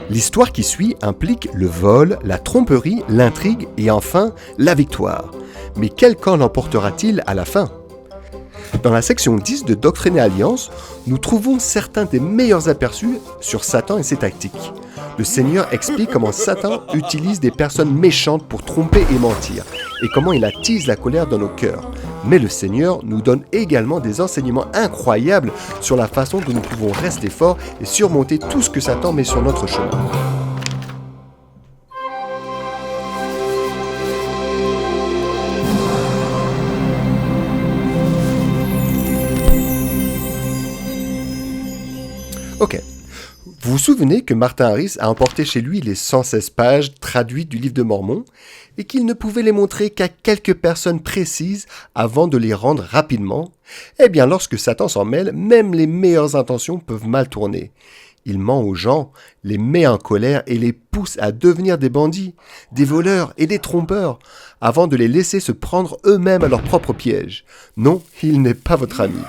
L'histoire qui suit implique le vol, la tromperie, l'intrigue et enfin la victoire. Mais quel camp l'emportera-t-il à la fin ? Dans la section 10 de Doctrine et Alliance, nous trouvons certains des meilleurs aperçus sur Satan et ses tactiques. Le Seigneur explique comment Satan utilise des personnes méchantes pour tromper et mentir, et comment il attise la colère dans nos cœurs. Mais le Seigneur nous donne également des enseignements incroyables sur la façon dont nous pouvons rester forts et surmonter tout ce que Satan met sur notre chemin. Ok. Vous vous souvenez que Martin Harris a emporté chez lui les 116 pages traduites du livre de Mormon et qu'il ne pouvait les montrer qu'à quelques personnes précises avant de les rendre rapidement ? Eh bien, lorsque Satan s'en mêle, même les meilleures intentions peuvent mal tourner. Il ment aux gens, les met en colère et les pousse à devenir des bandits, des voleurs et des trompeurs, avant de les laisser se prendre eux-mêmes à leur propre piège. Non, il n'est pas votre ami.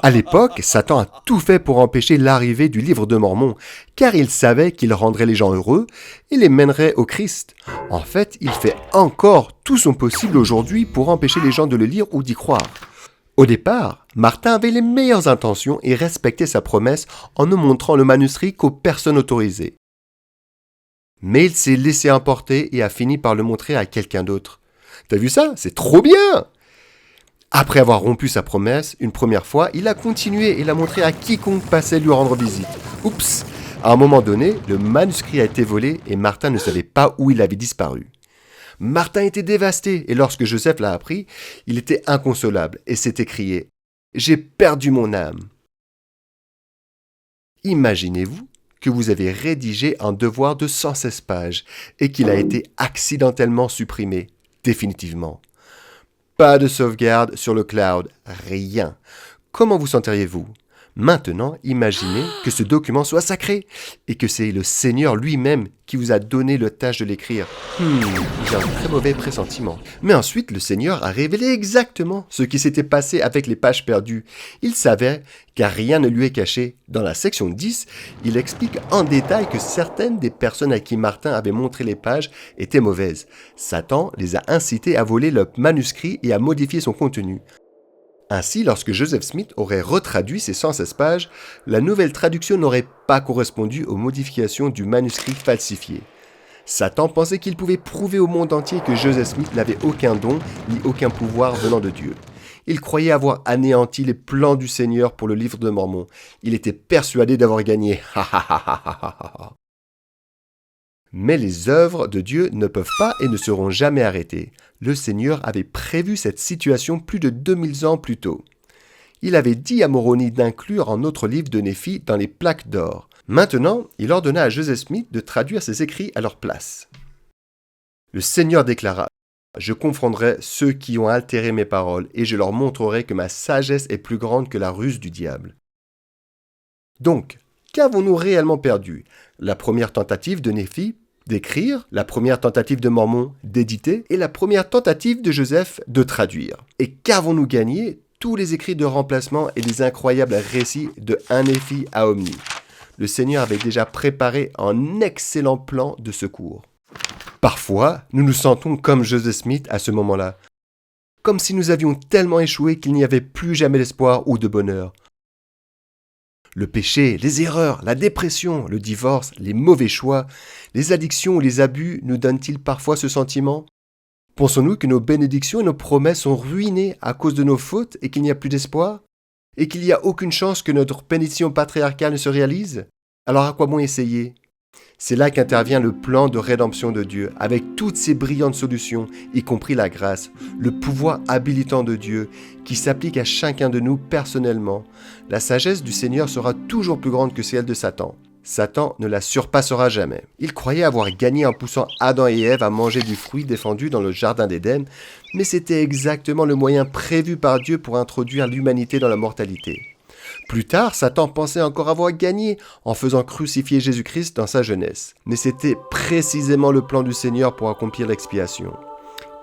À l'époque, Satan a tout fait pour empêcher l'arrivée du livre de Mormon, car il savait qu'il rendrait les gens heureux et les mènerait au Christ. En fait, il fait encore tout son possible aujourd'hui pour empêcher les gens de le lire ou d'y croire. Au départ, Martin avait les meilleures intentions et respectait sa promesse en ne montrant le manuscrit qu'aux personnes autorisées. Mais il s'est laissé emporter et a fini par le montrer à quelqu'un d'autre. T'as vu ça ? C'est trop bien ! Après avoir rompu sa promesse, une première fois, il a continué et l'a montré à quiconque passait lui rendre visite. Oups ! À un moment donné, le manuscrit a été volé et Martin ne savait pas où il avait disparu. Martin était dévasté et lorsque Joseph l'a appris, il était inconsolable et s'est écrié « J'ai perdu mon âme ». Imaginez-vous que vous avez rédigé un devoir de 116 pages et qu'il a été accidentellement supprimé, définitivement. Pas de sauvegarde sur le cloud, rien. Comment vous sentiriez-vous ? Maintenant, imaginez que ce document soit sacré et que c'est le Seigneur lui-même qui vous a donné la tâche de l'écrire. J'ai un très mauvais pressentiment. Mais ensuite, le Seigneur a révélé exactement ce qui s'était passé avec les pages perdues. Il savait car rien ne lui est caché. Dans la section 10, il explique en détail que certaines des personnes à qui Martin avait montré les pages étaient mauvaises. Satan les a incitées à voler le manuscrit et à modifier son contenu. Ainsi, lorsque Joseph Smith aurait retraduit ces 116 pages, la nouvelle traduction n'aurait pas correspondu aux modifications du manuscrit falsifié. Satan pensait qu'il pouvait prouver au monde entier que Joseph Smith n'avait aucun don ni aucun pouvoir venant de Dieu. Il croyait avoir anéanti les plans du Seigneur pour le livre de Mormon. Il était persuadé d'avoir gagné. Mais les œuvres de Dieu ne peuvent pas et ne seront jamais arrêtées. Le Seigneur avait prévu cette situation plus de 2000 ans plus tôt. Il avait dit à Moroni d'inclure un autre livre de Néphi dans les plaques d'or. Maintenant, il ordonna à Joseph Smith de traduire ses écrits à leur place. Le Seigneur déclara « Je confronterai ceux qui ont altéré mes paroles et je leur montrerai que ma sagesse est plus grande que la ruse du diable. » Donc, qu'avons-nous réellement perdu ? La première tentative de Néphi d'écrire, la première tentative de Mormon d'éditer et la première tentative de Joseph de traduire. Et qu'avons-nous gagné ? Tous les écrits de remplacement et les incroyables récits de un Néphi à Omni. Le Seigneur avait déjà préparé un excellent plan de secours. Parfois, nous nous sentons comme Joseph Smith à ce moment-là. Comme si nous avions tellement échoué qu'il n'y avait plus jamais d'espoir ou de bonheur. Le péché, les erreurs, la dépression, le divorce, les mauvais choix, les addictions ou les abus nous donnent-ils parfois ce sentiment ? Pensons-nous que nos bénédictions et nos promesses sont ruinées à cause de nos fautes et qu'il n'y a plus d'espoir ? Et qu'il n'y a aucune chance que notre bénédiction patriarcale ne se réalise ? Alors à quoi bon essayer ? C'est là qu'intervient le plan de rédemption de Dieu, avec toutes ses brillantes solutions, y compris la grâce, le pouvoir habilitant de Dieu, qui s'applique à chacun de nous personnellement. La sagesse du Seigneur sera toujours plus grande que celle de Satan. Satan ne la surpassera jamais. Il croyait avoir gagné en poussant Adam et Ève à manger du fruit défendu dans le jardin d'Éden, mais c'était exactement le moyen prévu par Dieu pour introduire l'humanité dans la mortalité. Plus tard, Satan pensait encore avoir gagné en faisant crucifier Jésus-Christ dans sa jeunesse. Mais c'était précisément le plan du Seigneur pour accomplir l'expiation.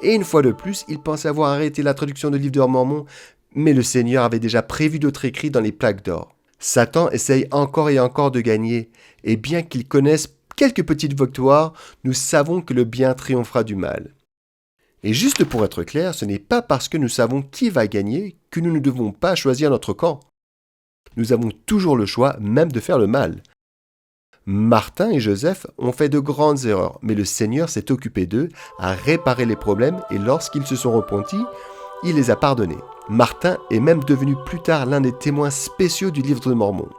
Et une fois de plus, il pensait avoir arrêté la traduction du livre de Mormon, mais le Seigneur avait déjà prévu d'autres écrits dans les plaques d'or. Satan essaye encore et encore de gagner, et bien qu'il connaisse quelques petites victoires, nous savons que le bien triomphera du mal. Et juste pour être clair, ce n'est pas parce que nous savons qui va gagner que nous ne devons pas choisir notre camp. Nous avons toujours le choix même de faire le mal. Martin et Joseph ont fait de grandes erreurs, mais le Seigneur s'est occupé d'eux, a réparé les problèmes et lorsqu'ils se sont repentis, il les a pardonnés. Martin est même devenu plus tard l'un des témoins spéciaux du livre de Mormon.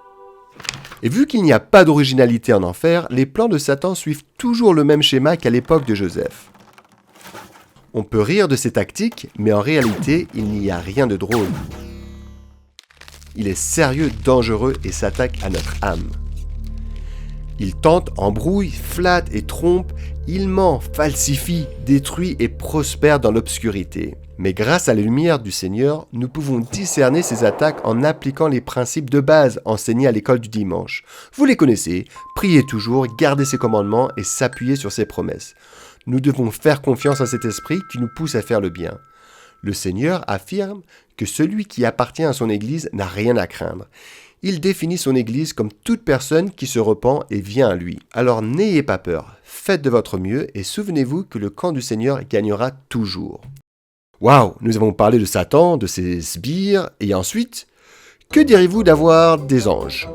Et vu qu'il n'y a pas d'originalité en enfer, les plans de Satan suivent toujours le même schéma qu'à l'époque de Joseph. On peut rire de ces tactiques, mais en réalité, il n'y a rien de drôle. Il est sérieux, dangereux et s'attaque à notre âme. Il tente, embrouille, flatte et trompe, il ment, falsifie, détruit et prospère dans l'obscurité. Mais grâce à la lumière du Seigneur, nous pouvons discerner ces attaques en appliquant les principes de base enseignés à l'école du dimanche. Vous les connaissez, priez toujours, gardez ses commandements et s'appuyer sur ses promesses. Nous devons faire confiance à cet esprit qui nous pousse à faire le bien. Le Seigneur affirme que celui qui appartient à son Église n'a rien à craindre. Il définit son Église comme toute personne qui se repent et vient à lui. Alors n'ayez pas peur, faites de votre mieux et souvenez-vous que le camp du Seigneur gagnera toujours. Waouh, nous avons parlé de Satan, de ses sbires, et ensuite, que direz-vous d'avoir des anges ?